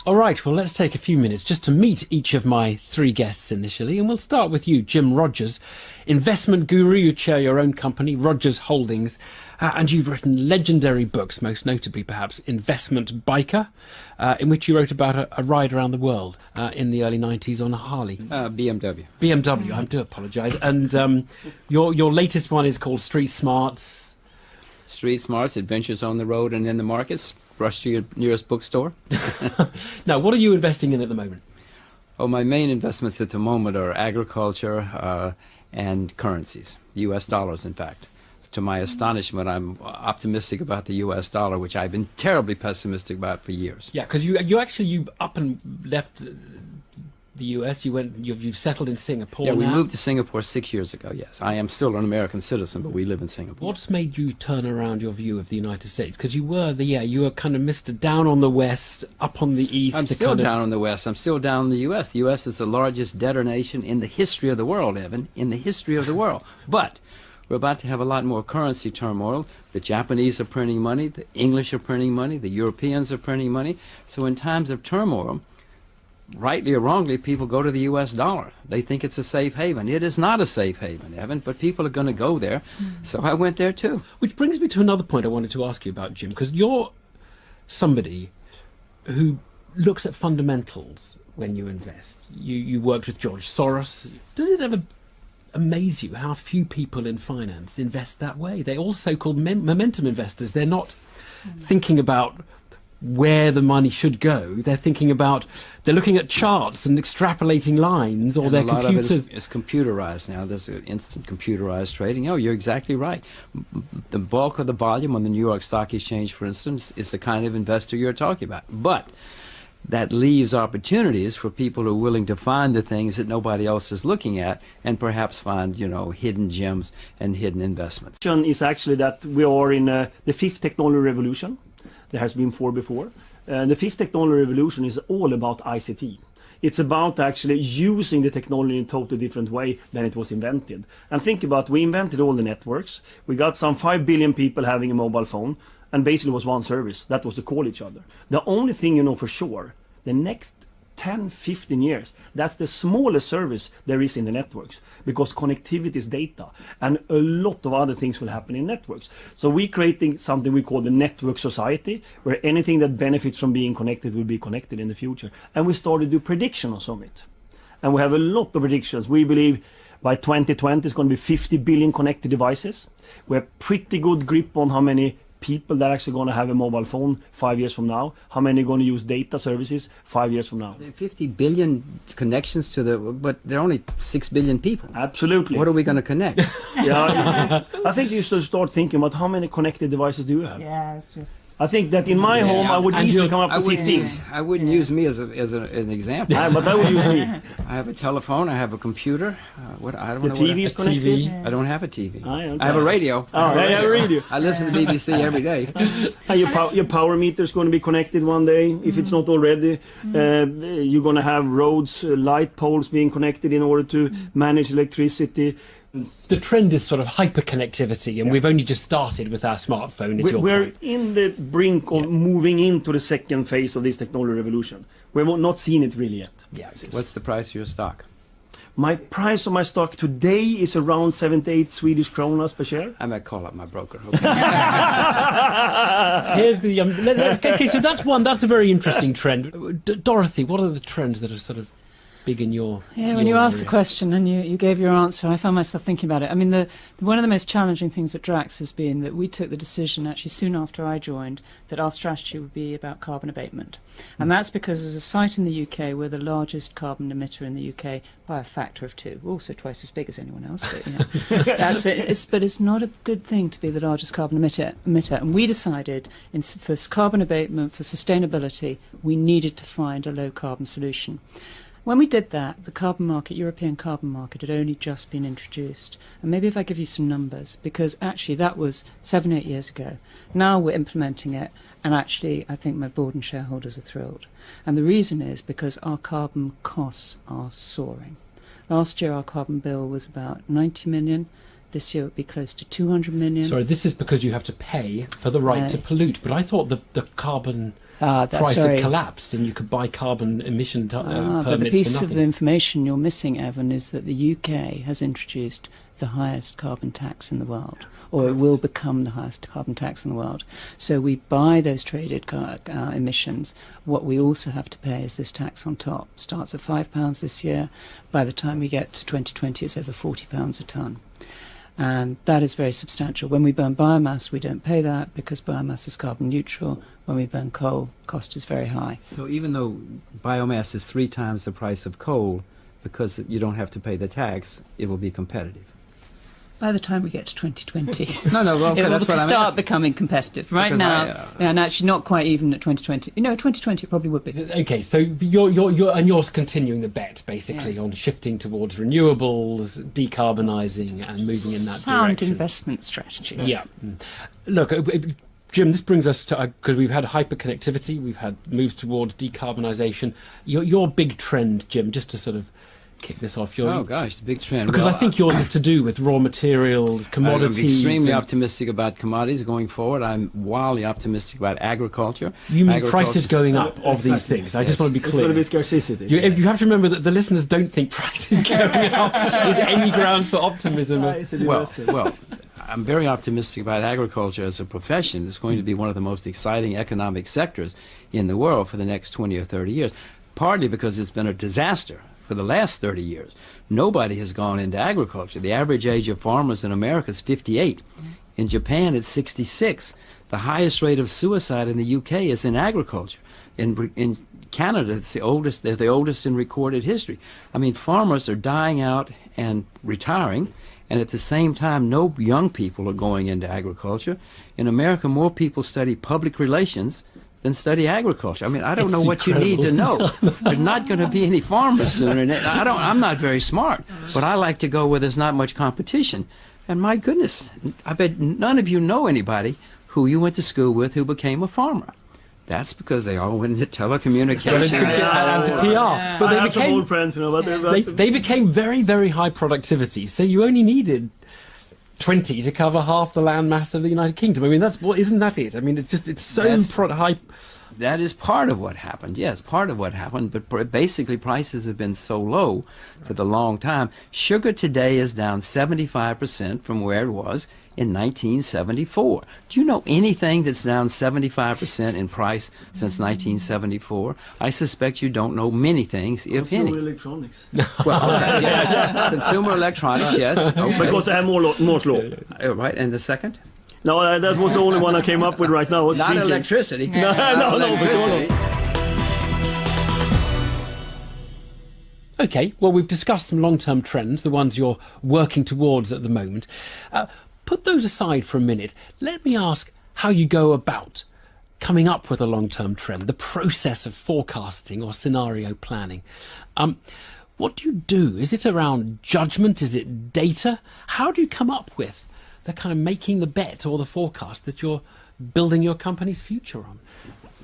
All right, well, let's take a few minutes just to meet each of my three guests initially, and we'll start with you, Jim Rogers, investment guru. You chair your own company, Rogers Holdings, and you've written legendary books, most notably perhaps Investment Biker, in which you wrote about a ride around the world in the early 90s on a Harley. BMW. BMW, I do apologise. And your latest one is called Street Smarts. Street Smarts, Adventures on the Road and in the Markets. Rush to your nearest bookstore. Now, what are you investing in at the moment? Oh, my main investments at the moment are agriculture and currencies, U.S. dollars, in fact. To my astonishment, I'm optimistic about the U.S. dollar, which I've been terribly pessimistic about for years. Yeah, because you up and left the U.S. You've settled in Singapore. Yeah, we now. moved to Singapore 6 years ago. Yes, I am still an American citizen, but we live in Singapore. What's made you turn around your view of the United States? Because you were kind of Mr. Down on the West, up on the East. I'm still down on the West. I'm still down in the U.S. The U.S. is the largest debtor nation in the history of the world, Evan, in the history of the world. But we're about to have a lot more currency turmoil. The Japanese are printing money, the English are printing money, the Europeans are printing money. So in times of turmoil, rightly or wrongly, people go to the U.S. dollar. They think it's a safe haven. It is not a safe haven, Evan, but people are going to go there. So I went there too. Which brings me to another point I wanted to ask you about, Jim, because you're somebody who looks at fundamentals when you invest. You worked with George Soros. Does it ever amaze you how few people in finance invest that way? They're all so-called momentum investors. They're not thinking about where the money should go. They're looking at charts and extrapolating lines, or their computers. A lot of it is computerized now. There's instant computerized trading. Oh, you're exactly right. The bulk of the volume on the New York Stock Exchange, for instance, is the kind of investor you're talking about. But that leaves opportunities for people who are willing to find the things that nobody else is looking at, and perhaps find, hidden gems and hidden investments. Is actually that we are in the fifth technology revolution. There has been four before. The fifth technology revolution is all about ICT. It's about actually using the technology in a totally different way than it was invented. And think about, we invented all the networks. We got some 5 billion people having a mobile phone, and basically it was one service. That was to call each other. The only thing you know for sure, the next 10, 15 years, that's the smallest service there is in the networks, because connectivity is data, and a lot of other things will happen in networks. So we're creating something we call the network society, where anything that benefits from being connected will be connected in the future. And we started to do predictions on it. And we have a lot of predictions. We believe by 2020 it's going to be 50 billion connected devices. We have pretty good grip on how many people that are actually going to have a mobile phone 5 years from now, how many are going to use data services 5 years from now. 50 billion connections but there are only 6 billion people. Absolutely. What are we going to connect? Yeah, I think you should start thinking about how many connected devices do you have? Yeah, it's just... I think that in my home I would easily come up to 15. I wouldn't use me as an example. But I would use me. I have a telephone, I have a computer. I don't know TV is connected? TV. I don't have a TV. Okay. I have a radio. I have a radio. I listen to BBC every day. Your power meter is going to be connected one day, if it's not already. You're going to have roads, light poles being connected in order to manage electricity. The trend is sort of hyperconnectivity, and we've only just started with our smartphone. We're in the brink of moving into the second phase of this technology revolution. We've not seen it really yet. Yeah. What's the price of your stock? My price of my stock today is around 78 Swedish kronas per share. I might call up my broker. Okay. Here's the okay. So that's a very interesting trend. Dorothy, what are the trends that are sort of big in your when you asked the question and you gave your answer, I found myself thinking about it. I mean, one of the most challenging things at Drax has been that we took the decision, actually soon after I joined, that our strategy would be about carbon abatement. And that's because as a site in the UK, we're the largest carbon emitter in the UK by a factor of 2. We're also twice as big as anyone else, but that's it. But it's not a good thing to be the largest carbon emitter. And we decided, for carbon abatement, for sustainability, we needed to find a low carbon solution. When we did that, the carbon market, European carbon market, had only just been introduced. And maybe if I give you some numbers, because actually that was 7, 8 years ago. Now we're implementing it, and actually I think my board and shareholders are thrilled. And the reason is because our carbon costs are soaring. Last year our carbon bill was about 90 million. This year it would be close to 200 million. Sorry, this is because you have to pay for the right to pollute. But I thought the carbon price had collapsed and you could buy carbon emission permits but the piece for of nothing. the information you're missing, Evan, is that the UK has introduced the highest carbon tax in the world, or it will become the highest carbon tax in the world. So we buy those traded emissions. What we also have to pay is this tax on top. Starts at £5 this year. By the time we get to 2020, it's over £40 a tonne. And that is very substantial. When we burn biomass, we don't pay that because biomass is carbon neutral. When we burn coal, cost is very high. So even though biomass is 3 times the price of coal, because you don't have to pay the tax, it will be competitive. By the time we get to 2020, No, well, okay, it will that's what I'm start asking. becoming competitive. Right Because now, and actually not quite even at 2020. 2020 it probably would be. Okay, so you're continuing the bet basically on shifting towards renewables, decarbonising, and moving in that Sound direction. investment strategy. Yeah. Look, Jim, this brings us to, because we've had hyperconnectivity, we've had moves towards decarbonisation. Your big trend, Jim, just to sort of kick this off. Oh gosh, the big trend. Because Well, I think yours is to do with raw materials, commodities. I'm extremely and- optimistic about commodities going forward. I'm wildly optimistic about agriculture. You mean Agriculture- prices going up of these Exactly. things? I just want to be It's clear. going to be scarcity. You have to remember that the listeners don't think prices going up is any grounds for optimism. It's a Well, disaster. well, I'm very optimistic about agriculture as a profession. It's going to be one of the most exciting economic sectors in the world for the next 20 or 30 years, partly because it's been a disaster for the last 30 years. Nobody has gone into agriculture. The average age of farmers in America is 58. In Japan, it's 66. The highest rate of suicide in the UK is in agriculture. In Canada, it's the oldest. They're the oldest in recorded history. I mean, farmers are dying out and retiring, and at the same time, no young people are going into agriculture. In America, more people study public relations than study agriculture. I mean, I don't It's know what you need to know. There's not going to be any farmers soon, and I'm not very smart, but I like to go where there's not much competition. And my goodness, I bet none of you know anybody who you went to school with who became a farmer. That's because they all went into telecommunications. and to PR. But I they have some became old friends, but they became very, very high productivity. So you only needed 20 to cover half the land mass of the United Kingdom. I mean, isn't that it? I mean, it's so high. That is part of what happened. Yes, part of what happened. But basically, prices have been so low for the long time. Sugar today is down 75% from where it was in 1974. Do you know anything that's down 75% in price since 1974? I suspect you don't know many things, if any. electronics. Well, okay, yes. Consumer electronics, yes. Okay. Because they have more slow. Right, and the second? No, that was the only one I came up with right now. Not speaking. electricity. No, Not no, electricity. Okay, well, we've discussed some long-term trends, the ones you're working towards at the moment. Put those aside for a minute. Let me ask how you go about coming up with a long-term trend, the process of forecasting or scenario planning. What do you do? Is it around judgment? Is it data? How do you come up with the kind of making the bet or the forecast that you're building your company's future on?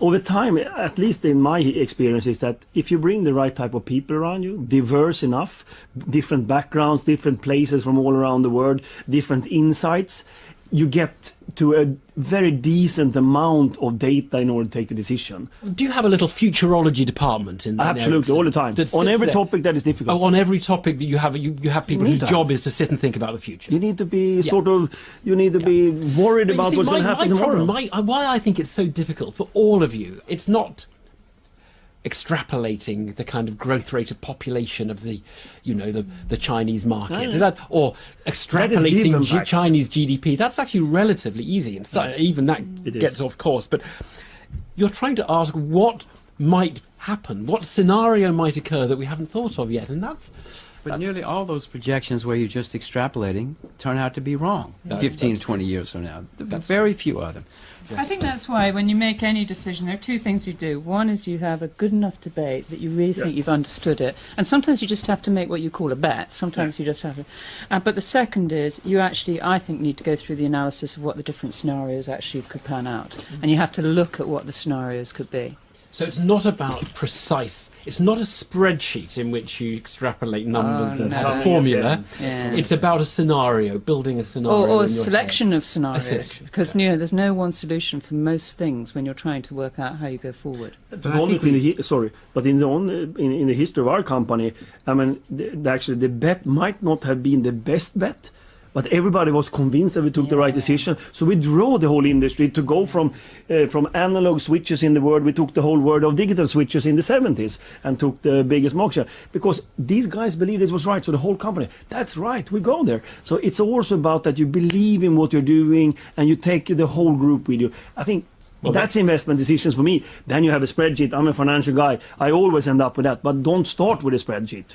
Over time, at least in my experience, is that if you bring the right type of people around you, diverse enough, different backgrounds, different places from all around the world, different insights, you get to a very decent amount of data in order to take the decision. Do you have a little futurology department in Absolutely, Ericsson all the time. that On sits every there? topic that is difficult. Oh, on every topic that you have people need whose that. job is to sit and think about the future. You need to be you need to be worried But you about see, what's going to happen tomorrow. why I think it's so difficult for all of you, it's not extrapolating the kind of growth rate of population of the Chinese market, or extrapolating given facts. Chinese GDP. That's actually relatively easy, and so even that It is. gets off course. But you're trying to ask what might happen, what scenario might occur that we haven't thought of yet, and that's. But nearly all those projections where you're just extrapolating turn out to be wrong 15, 20 years from now. Very few of them. I think that's why when you make any decision, there are two things you do. One is you have a good enough debate that you really think you've understood it. And sometimes you just have to make what you call a bet. Sometimes you just have to. But the second is you actually, I think, need to go through the analysis of what the different scenarios actually could pan out. And you have to look at what the scenarios could be. So it's not about precise. It's not a spreadsheet in which you extrapolate numbers and no. have a formula. Yeah. It's about a scenario, building a scenario. Or a in your selection of scenarios, selection, because there's no one solution for most things when you're trying to work out how you go forward. To be honest, in the history of our company, I mean, actually the bet might not have been the best bet, but everybody was convinced that we took the right decision. So we drove the whole industry to go from analog switches in the world. We took the whole world of digital switches in the 70s and took the biggest market share because these guys believed it was right. So the whole company, that's right, we go there. So it's also about that you believe in what you're doing and you take the whole group with you. I think that's investment decisions for me. Then you have a spreadsheet. I'm a financial guy. I always end up with that. But don't start with a spreadsheet.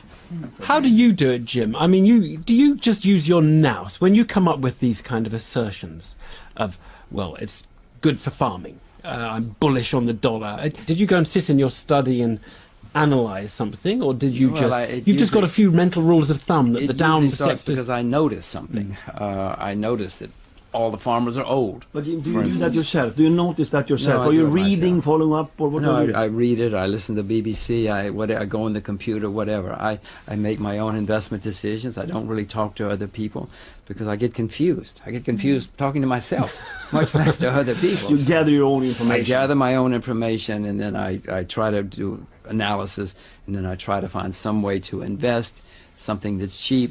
How do you do it, Jim? I mean, do you just use your nous when you come up with these kind of assertions of, well, it's good for farming. I'm bullish on the dollar. Did you go and sit in your study and analyze something, or did you you've just got a few mental rules of thumb that the down sectors? Because I noticed something. I noticed that all the farmers are old. But do you do that yourself? Do you notice that yourself? No, Are you reading, following up, or what? No, I read it. I listen to BBC. I go on the computer, whatever. I make my own investment decisions. I don't really talk to other people because I get confused. I get confused talking to myself, much less to other people. You gather your own information. I gather my own information, and then I try to do analysis, and then I try to find some way to invest something that's cheap,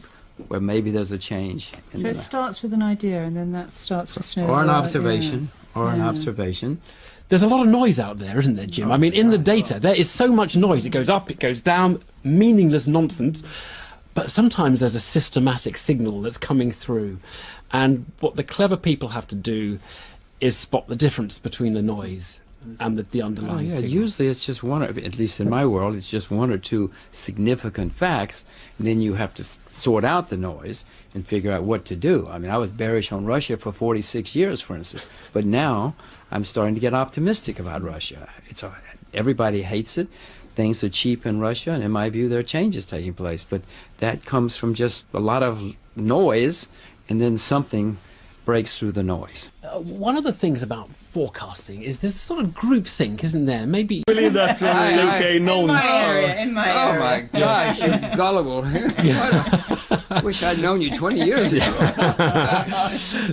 where maybe there's a change. So it starts with an idea, and then that starts to snowball. Or an observation. An observation. There's a lot of noise out there, isn't there, Jim? I mean, in the data, there is so much noise. It goes up, it goes down, meaningless nonsense. But sometimes there's a systematic signal that's coming through. And what the clever people have to do is spot the difference between the noise and the underlying signal. Usually it's just one, at least in my world, it's just one or two significant facts, and then you have to sort out the noise and figure out what to do. I mean, I was bearish on Russia for 46 years, for instance, but now I'm starting to get optimistic about Russia. Everybody hates it. Things are cheap in Russia, and in my view, there are changes taking place, but that comes from just a lot of noise, and then something breaks through the noise. One of the things about forecasting is there's sort of groupthink, isn't there? Maybe. I believe that UK known. In my area. Oh my gosh, you're gullible. I wish I'd known you 20 years ago.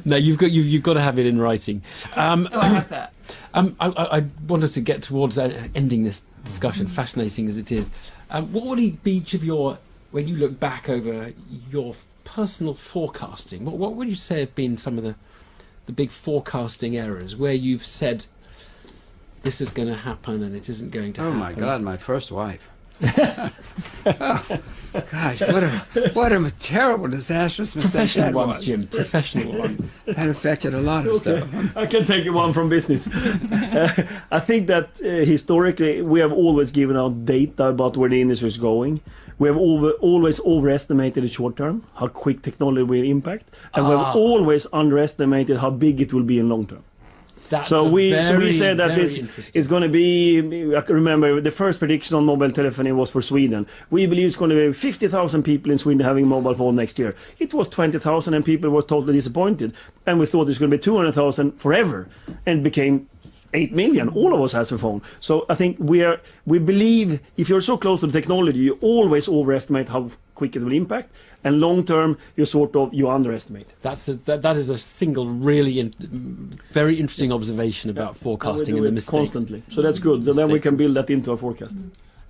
No, you've got to have it in writing. I have that. I wanted to get towards ending this discussion, fascinating as it is. What would be each of your, when you look back over your personal forecasting, what would you say have been some of the big forecasting errors where you've said this is going to happen and it isn't going to happen? Oh my God, my first wife. Oh, gosh, what a terrible, disastrous mistake Professional that ones, was. Jim. Professional ones. That affected a lot of stuff. I can take you one from business. I think that historically we have always given out data about where the industry is going. We have always overestimated the short term, how quick technology will impact, and we have always underestimated how big it will be in long term. So we said that it's going to be. I can remember the first prediction on mobile telephony was for Sweden. We believe it's going to be 50,000 people in Sweden having a mobile phone next year. It was 20,000, and people were totally disappointed. And we thought it was going to be 200,000 forever, and it became 8 million. All of us has a phone. So I think we believe if you're so close to the technology, you always overestimate how quick it will impact, and long term you underestimate. That is a single really very interesting observation about forecasting and the mistakes. Constantly. So that's good. So then we can build that into our forecast.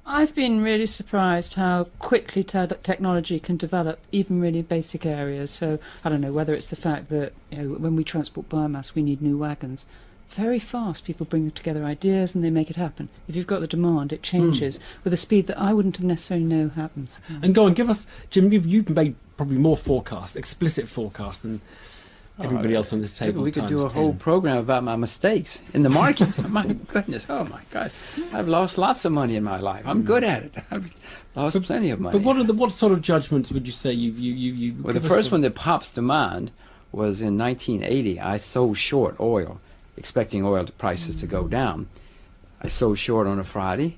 I've been really surprised how quickly technology can develop even really basic areas. So I don't know whether it's the fact that when we transport biomass we need new wagons. Very fast people bring together ideas and they make it happen. If you've got the demand, it changes with a speed that I wouldn't have necessarily known happens. And go on, give us, Jim, you've made probably more forecasts, explicit forecasts than everybody else on this table. We could do a whole program about my mistakes in the market. My goodness, oh my God. I've lost lots of money in my life. I'm good at it. I've lost plenty of money. But what sort of judgments would you say you Well, the first one that pops to mind was in 1980. I sold short oil, expecting oil prices to go down. I sold short on a Friday,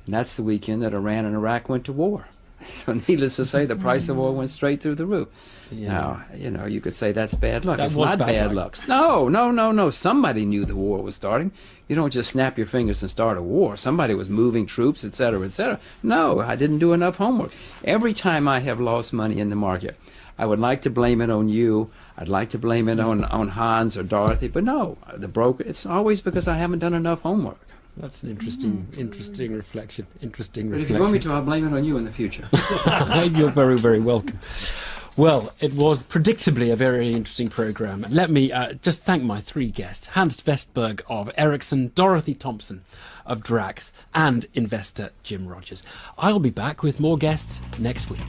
and that's the weekend that Iran and Iraq went to war. So needless to say, the price of oil went straight through the roof. Yeah. Now, you could say that's bad luck. That It's was not bad bad luck. luck. No. Somebody knew the war was starting. You don't just snap your fingers and start a war. Somebody was moving troops, etc., etc. No, I didn't do enough homework. Every time I have lost money in the market, I would like to blame it on you. I'd like to blame it on Hans or Dorothy, but no, the broker. It's always because I haven't done enough homework. That's an interesting reflection. Interesting But if reflection. you want me to, I'll blame it on you in the future. You're very, very welcome. Well, it was predictably a very interesting programme. Let me just thank my three guests, Hans Vestberg of Ericsson, Dorothy Thompson of Drax, and investor Jim Rogers. I'll be back with more guests next week.